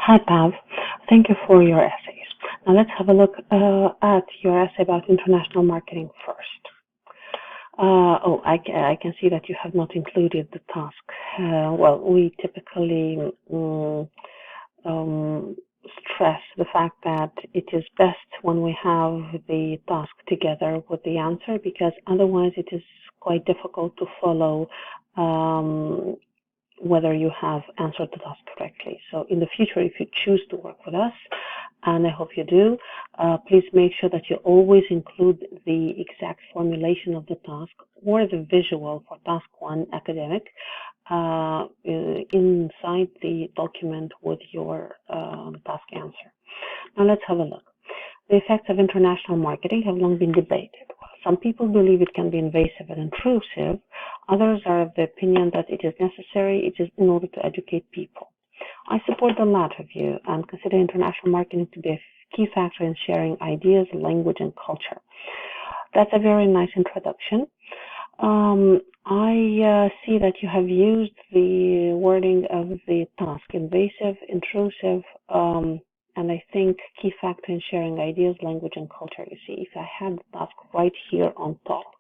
Hi, Pav. Thank you for your essays. Now let's have a look at your essay about international marketing first. I can see that you have not included the task. Well, we typically stress the fact that it is best when we have the task together with the answer, because otherwise it is quite difficult to follow whether you have answered the task correctly. So in the future, if you choose to work with us, and I hope you do, please make sure that you always include the exact formulation of the task or the visual for task 1 academic inside the document with your task answer. Now let's have a look. The effects of international marketing have long been debated. Some people believe it can be invasive and intrusive. Others are of the opinion that it is necessary, it is in order to educate people. I support the latter view and consider international marketing to be a key factor in sharing ideas, language, and culture. That's a very nice introduction. I see that you have used the wording of the task, invasive, intrusive, and I think key factor in sharing ideas, language, and culture. You see, if I had the task right here on top,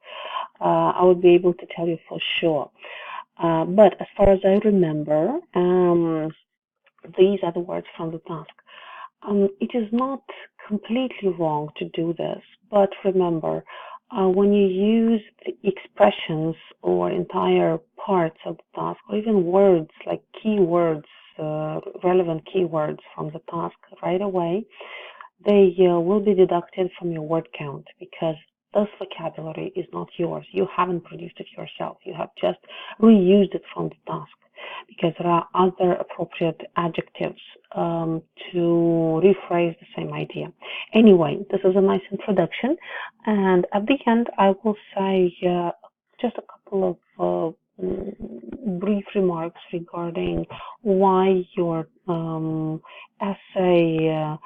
I would be able to tell you for sure. But as far as I remember, these are the words from the task. It is not completely wrong to do this, but remember, when you use the expressions or entire parts of the task, or even words like keywords, relevant keywords from the task right away, they will be deducted from your word count, because this vocabulary is not yours. You haven't produced it yourself. You have just reused it from the task, because there are other appropriate adjectives to rephrase the same idea. Anyway, this is a nice introduction, and at the end I will say just a couple of brief remarks regarding why your essay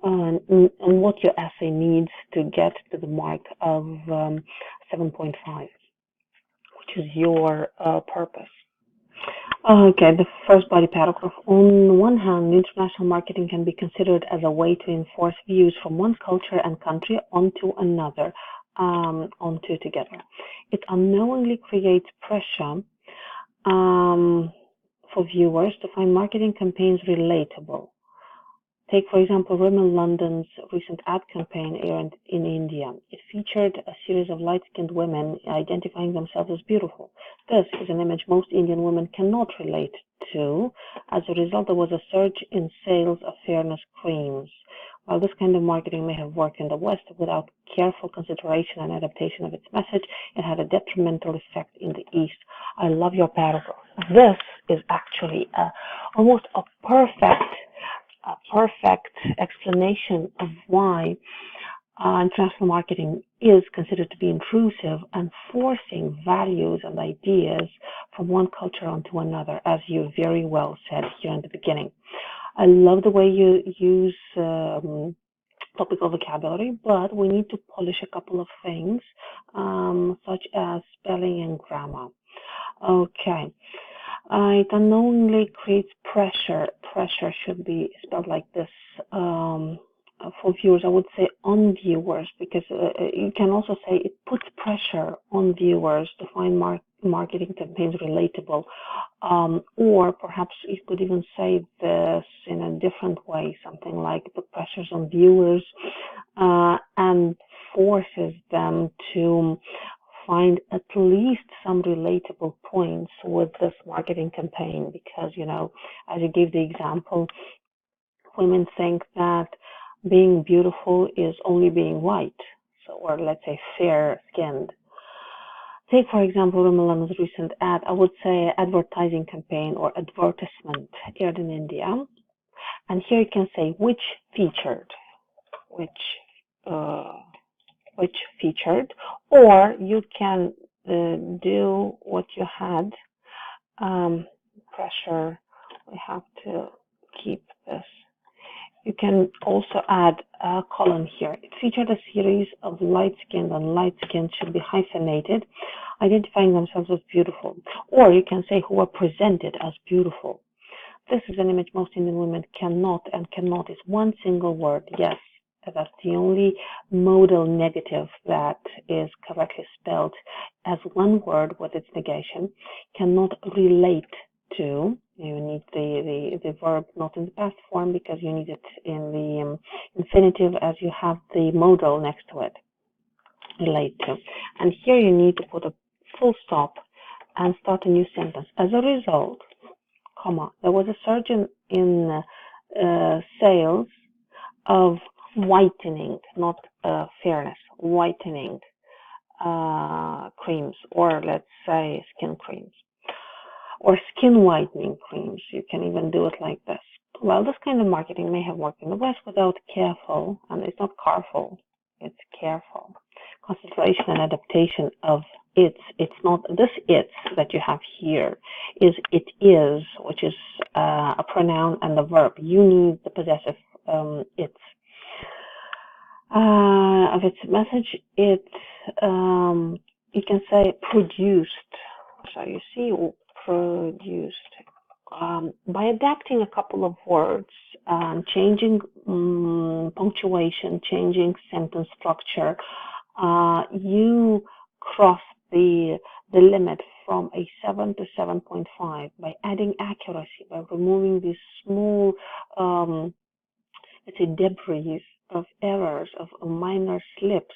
and what your essay needs to get to the mark of 7.5, which is your purpose. Okay, the first body paragraph. On one hand, international marketing can be considered as a way to enforce views from one culture and country onto another, onto together. It unknowingly creates pressure for viewers to find marketing campaigns relatable. Take, for example, Rimmel London's recent ad campaign aired in India. It featured a series of light-skinned women identifying themselves as beautiful. This is an image most Indian women cannot relate to. As a result, there was a surge in sales of fairness creams. While this kind of marketing may have worked in the West, without careful consideration and adaptation of its message, it had a detrimental effect in the East. I love your paragraph. This is actually almost a perfect explanation of why international marketing is considered to be intrusive and forcing values and ideas from one culture onto another, as you very well said here in the beginning. I love the way you use topical vocabulary, but we need to polish a couple of things, such as spelling and grammar. Okay. It unknowingly creates pressure. Pressure should be spelled like this for viewers. I would say on viewers, because you can also say it puts pressure on viewers to find marketing campaigns relatable. Or perhaps you could even say this in a different way, something like put pressures on viewers and forces them to find at least some relatable points with this marketing campaign, because, you know, as you gave the example, women think that being beautiful is only being white, so, or let's say fair-skinned. Take, for example, Rimmel London's recent ad. I would say advertising campaign or advertisement aired in India, and here you can say which featured, or you can do what you had. Pressure, we have to keep this. You can also add a column here. It featured a series of light-skinned, and light-skinned should be hyphenated, identifying themselves as beautiful. Or you can say who were presented as beautiful. this is an image most Indian women cannot, and cannot is one single word. Yes, that's the only modal negative that is correctly spelled as one word with its negation. Cannot relate to. You need the verb not in the past form because you need it in the infinitive as you have the modal next to it. Relate to. And here you need to put a full stop and start a new sentence. As a result, comma, there was a surge in sales of whitening, not fairness, whitening creams, or let's say skin creams, or skin whitening creams. You can even do it like this. Well, this kind of marketing may have worked in the West without careful, and it's not careful, it's careful, consideration and adaptation of it's. It's not this it's that you have here is it is, which is a pronoun and the verb. You need the possessive it's. Of its message, it you can say produced. So you see, produced by adapting a couple of words, changing punctuation, changing sentence structure. You cross the limit from a 7 to 7.5 by adding accuracy, by removing these small, let's say, debris of errors, of minor slips,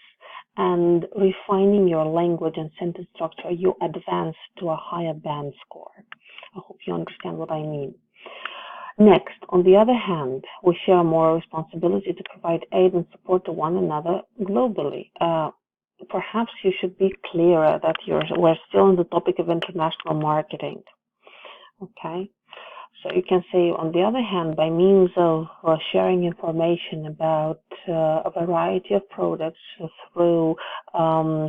and refining your language and sentence structure. You advance to a higher band score. I hope you understand what I mean. Next, on the other hand, we share a moral responsibility to provide aid and support to one another globally. Perhaps you should be clearer that we're still on the topic of international marketing. Okay, so you can say, on the other hand, by means of sharing information about a variety of products through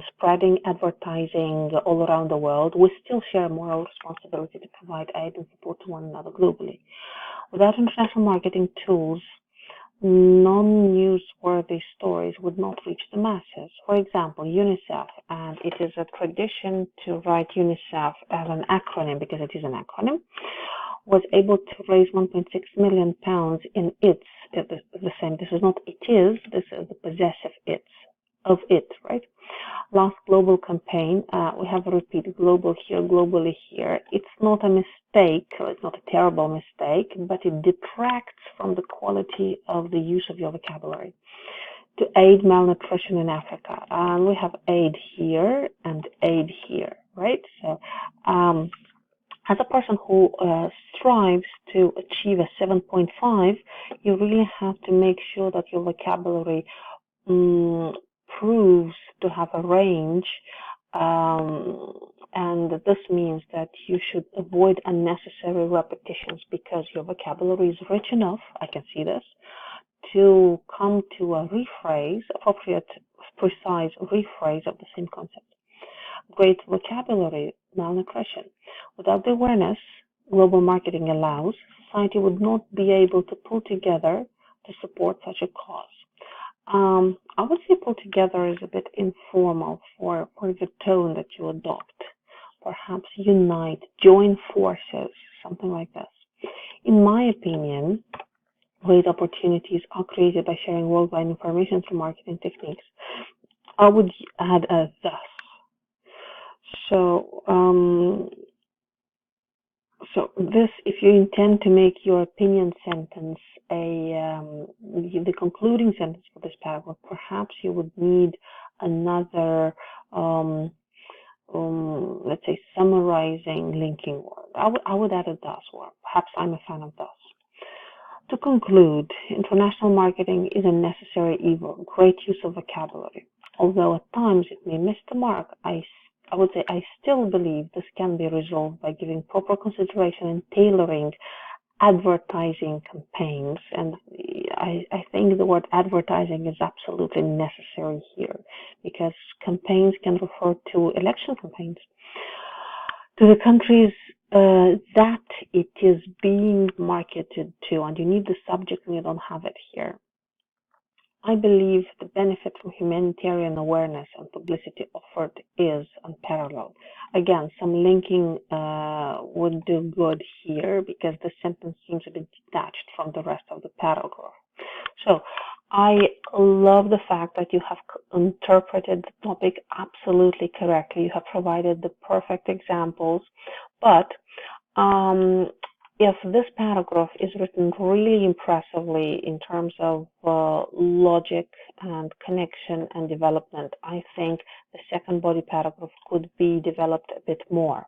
spreading advertising all around the world, we still share a moral responsibility to provide aid and support to one another globally. Without international marketing tools, non-newsworthy stories would not reach the masses. For example, UNICEF, and it is a tradition to write UNICEF as an acronym because it is an acronym, was able to raise 1.6 million pounds in its, the same, this is not it is, this is the possessive it's, of it, right? Last global campaign, we have a repeat, global here, globally here. It's not a mistake, it's not a terrible mistake, but it detracts from the quality of the use of your vocabulary. To aid malnutrition in Africa, and we have aid here and aid here, right? So, as a person who strives to achieve a 7.5, you really have to make sure that your vocabulary proves to have a range, and this means that you should avoid unnecessary repetitions because your vocabulary is rich enough, I can see this, to come to a rephrase, appropriate, precise rephrase of the same concept. Great vocabulary, malnutrition. Without the awareness global marketing allows, society would not be able to pull together to support such a cause. I would say pull together is a bit informal for the tone that you adopt. Perhaps unite, join forces, something like this. In my opinion, great opportunities are created by sharing worldwide information through marketing techniques. I would add a thus. So this, if you intend to make your opinion sentence the concluding sentence for this paragraph, perhaps you would need another, let's say, summarizing linking word. I would add a thus word. Perhaps I'm a fan of thus. To conclude, international marketing is a necessary evil, great use of vocabulary. Although at times it may miss the mark, I would say I still believe this can be resolved by giving proper consideration and tailoring advertising campaigns. And I think the word advertising is absolutely necessary here because campaigns can refer to election campaigns, to the countries that it is being marketed to, and you need the subject and you don't have it here. I believe the benefit from humanitarian awareness and publicity offered is unparalleled. Again, some linking would do good here because the sentence seems a bit detached from the rest of the paragraph. So I love the fact that you have interpreted the topic absolutely correctly. You have provided the perfect examples, but if this paragraph is written really impressively in terms of logic and connection and development, I think the second body paragraph could be developed a bit more.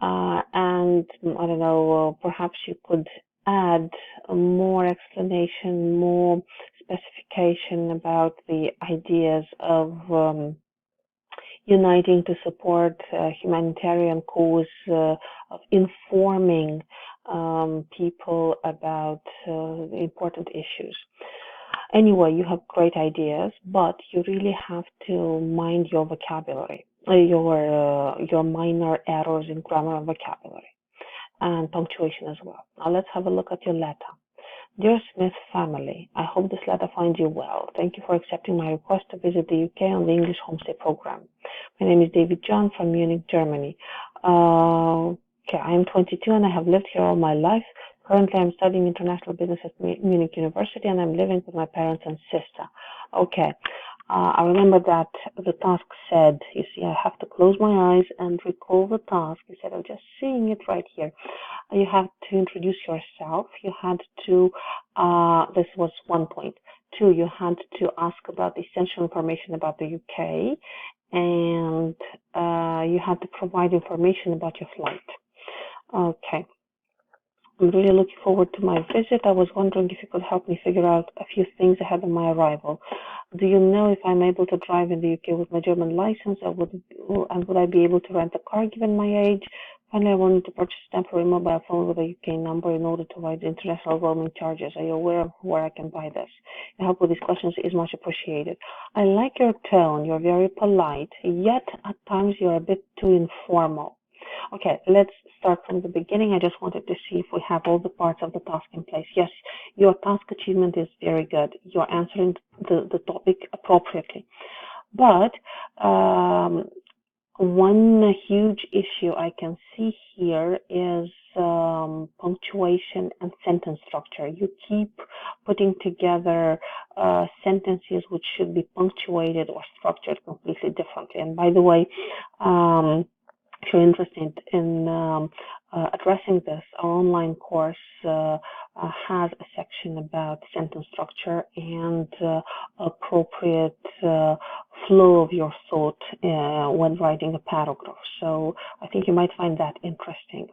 And I don't know, perhaps you could add more explanation, more specification about the ideas of uniting to support humanitarian cause, of informing people about important issues. Anyway, you have great ideas, but you really have to mind your vocabulary, your minor errors in grammar and vocabulary, and punctuation as well. Now let's have a look at your letter. Dear Smith family, I hope this letter finds you well. Thank you for accepting my request to visit the UK on the English Homestay Program. My name is David John from Munich, Germany. Okay, I am 22 and I have lived here all my life. Currently, I'm studying international business at Munich University and I'm living with my parents and sister. Okay, I remember that the task said, you see, I have to close my eyes and recall the task instead of just seeing it right here. You have to introduce yourself. You had to, this was 1 point. 2, you had to ask about the essential information about the UK, and you had to provide information about your flight. Okay. I'm really looking forward to my visit. I was wondering if you could help me figure out a few things ahead of my arrival. Do you know if I'm able to drive in the UK with my German license, and would I be able to rent a car given my age? Finally, I wanted to purchase a temporary mobile phone with a UK number in order to avoid international roaming charges. Are you aware of where I can buy this? Your help with these questions is much appreciated. I like your tone. You're very polite, yet at times you're a bit too informal. Okay, let's start from the beginning. I just wanted to see if we have all the parts of the task in place. Yes, your task achievement is very good. You're answering the topic appropriately. But one huge issue I can see here is punctuation and sentence structure. You keep putting together sentences which should be punctuated or structured completely differently. And by the way, if you're interested in addressing this, our online course has a section about sentence structure and appropriate flow of your thought when writing a paragraph. So I think you might find that interesting.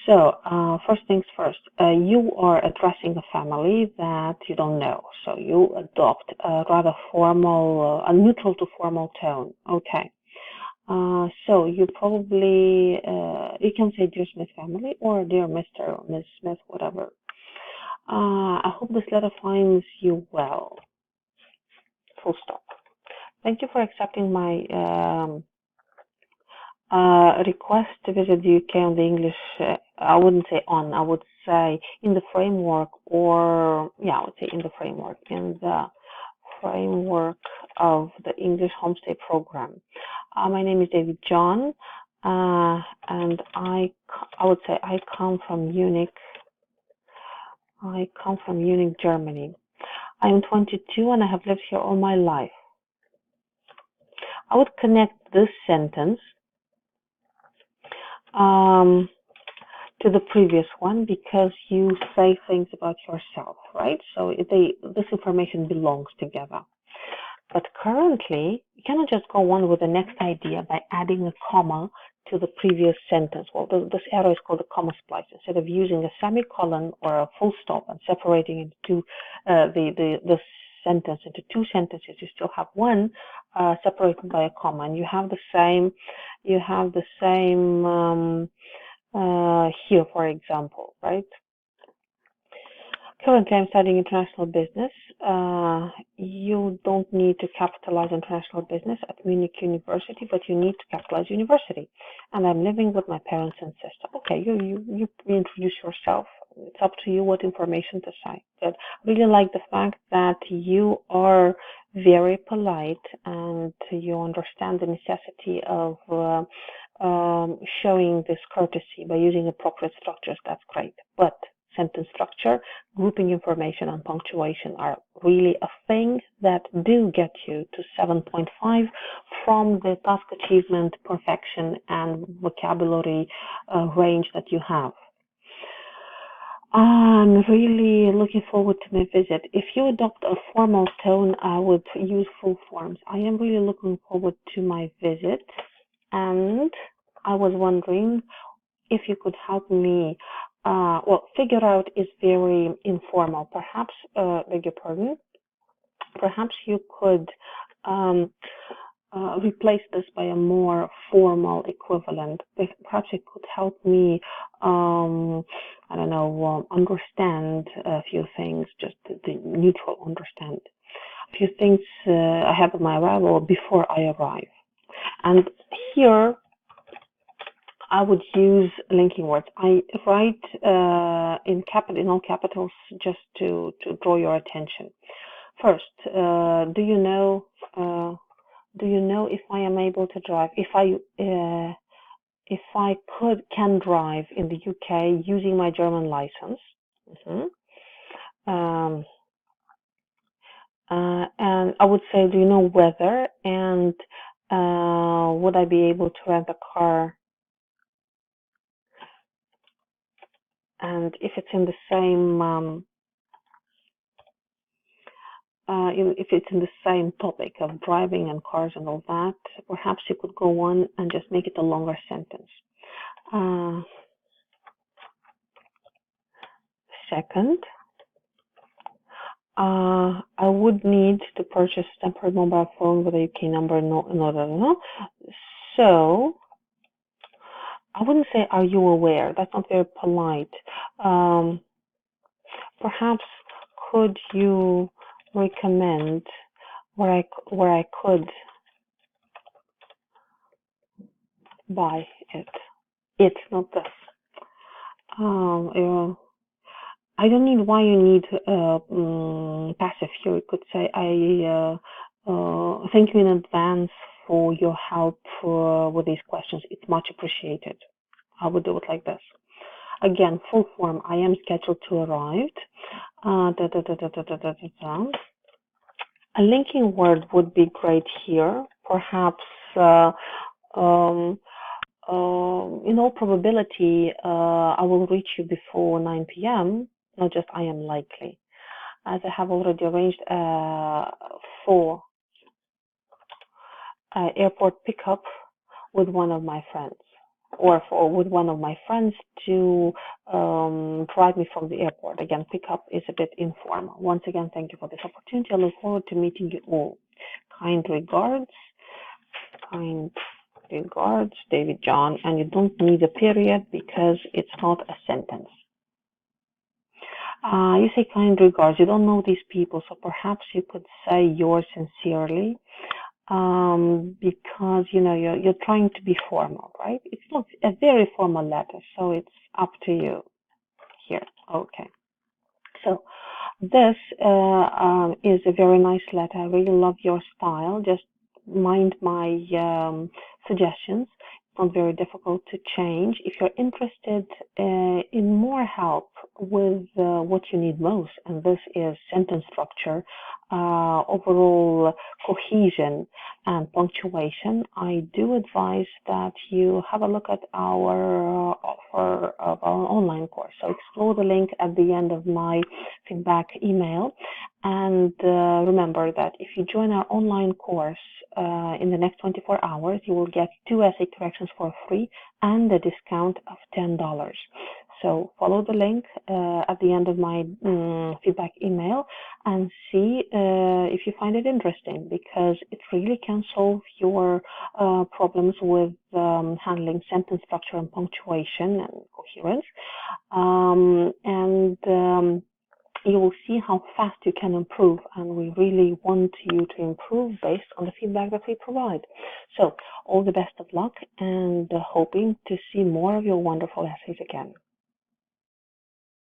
So first things first, you are addressing a family that you don't know. So you adopt a rather formal, a neutral to formal tone. Okay. So you probably, you can say Dear Smith family or Dear Mr. or Ms. Smith, whatever. I hope this letter finds you well. Full stop. Thank you for accepting my request to visit the UK on the English, I wouldn't say on, I would say in the framework, or, yeah, I would say in the framework of the English Homestay Program. My name is David John, and I would say I come from Munich. I come from Munich, Germany. I am 22 and I have lived here all my life. I would connect this sentence to the previous one because you say things about yourself, right? So this information belongs together. But currently, you cannot just go on with the next idea by adding a comma to the previous sentence. Well, this error is called a comma splice. Instead of using a semicolon or a full stop and separating into the sentence into two sentences, you still have one separated by a comma, and you have the same. Here, for example, right? Currently, I'm studying international business. You don't need to capitalize international business at Munich University, but you need to capitalize university. And I'm living with my parents and sister. Okay, you introduce yourself It's up to you what information to say. But I really like the fact that you are very polite and you understand the necessity of showing this courtesy by using appropriate structures. That's great. But sentence structure, grouping information, and punctuation are really a thing that do get you to 7.5 from the task achievement, perfection, and vocabulary range that you have. I'm really looking forward to my visit. If you adopt a formal tone, I would use full forms. I am really looking forward to my visit, and I was wondering if you could help me. Well, figure out is very informal. Perhaps, beg your pardon, perhaps you could replace this by a more formal equivalent. Perhaps it could help me, I don't know, understand a few things, just the neutral understand. A few things ahead of my arrival before I arrive. And here, I would use linking words. I write in all capitals just to draw your attention. First, do you know if I am able to drive? If I can drive in the UK using my German license? And I would say, do you know whether and would I be able to rent a car? And if it's in the same if it's in the same topic of driving and cars and all that, perhaps you could go on and just make it a longer sentence. Second, I would need to purchase a temporary mobile phone with a UK number. No. So I wouldn't say, are you aware? That's not very polite. Perhaps could you recommend where I could buy it? It's not this. I don't need why you need passive here. You could say, I thank you in advance for your help with these questions. It's much appreciated. I would do it like this. Again, full form. I am scheduled to arrive. A linking word would be great here. Perhaps, in all probability, I will reach you before 9 p.m. Not just I am likely, as I have already arranged for airport pickup with one of my friends, or with one of my friends to drive me from the airport. Again, pickup is a bit informal. Once again, thank you for this opportunity. I look forward to meeting you all. Kind regards, David John, and you don't need a period because it's not a sentence. You say kind regards. You don't know these people, so perhaps you could say yours sincerely, because you're trying to be formal, right? It's not a very formal letter, so it's up to you here. Okay. So this is a very nice letter. I really love your style. Just mind my suggestions. It's not very difficult to change. If you're interested in more help with what you need most, and this is sentence structure, overall cohesion, and punctuation, I do advise that you have a look at our offer of our online course. So explore the link at the end of my feedback email. And remember that if you join our online course in the next 24 hours, you will get 2 essay corrections for free and a discount of $10. So follow the link at the end of my feedback email and see if you find it interesting, because it really can solve your problems with handling sentence structure and punctuation and coherence. You will see how fast you can improve, and we really want you to improve based on the feedback that we provide. So all the best of luck, and hoping to see more of your wonderful essays again.